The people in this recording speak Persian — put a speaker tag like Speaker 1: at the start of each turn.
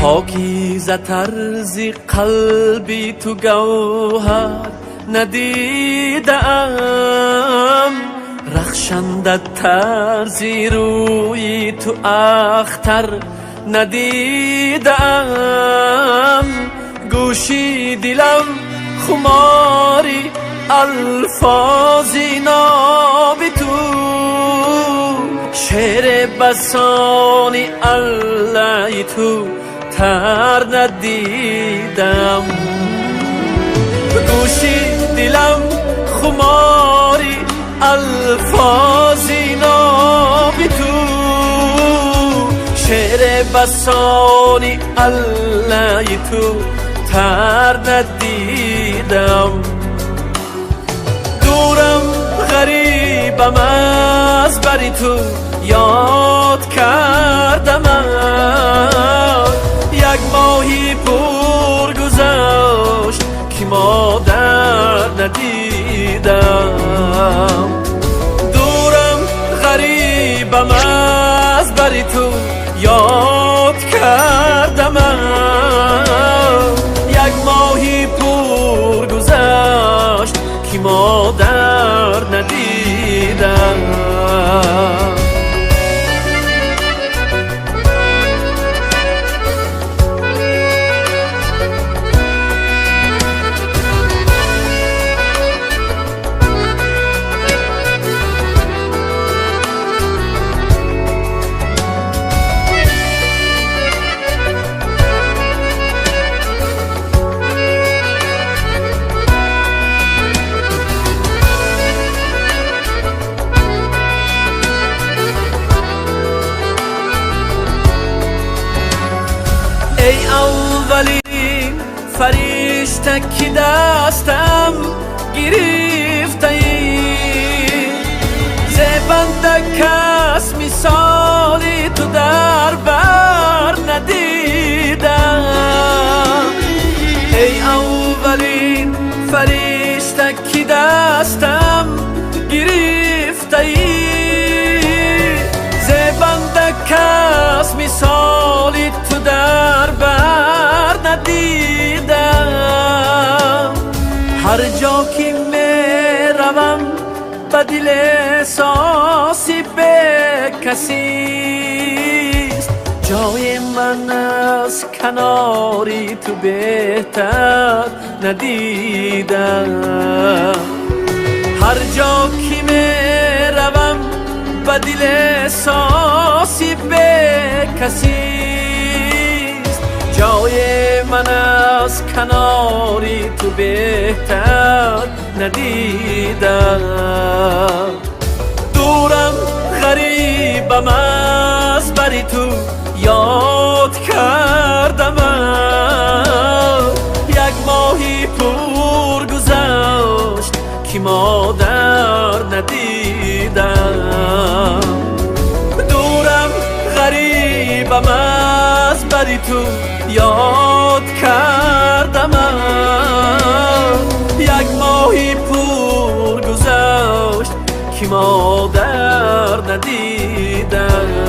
Speaker 1: پاکیزه طرزی قلبی تو گوهر ندیدم، رخشنده طرزی روی تو اختر ندیدم. گوشی دلم خماری الفاظی ناب تو، شعر بسانی الله تو تر ندیدم. گوشی دلم خماری الفاظی ناب تو، شعر بسانی الله تو تر ندیدم. دورم غریبم از بری تو یاد کردم، یک ماهی پر گذشت که مادر ندیدم. دورم غریبم از بری تو یاد کردم، یک ماهی پر گذشت که مادر ندیدم. ای اولین فرشته که دستم گرفته ای، زبنده کس مثالی تو در بر ندیدم. ای اولین فرشته که دستم گرفته ای، زبنده کس مثالی تو در بر ندیدم. هر جا که می روم به دل احساسی به کسیست، جای من از کناری تو بهتر ندیدم. هر جا که می روم به دل احساسی به کسیست، جای من از کناری تو بهتر ندیدم. دورم غریبم از بری تو یاد کردم، یک ماهی پر گذشت که مادر ندیدم. دورم غریبم از بری تو یاد کردم، یک ماهی پر گذشت که مادر ندیدم.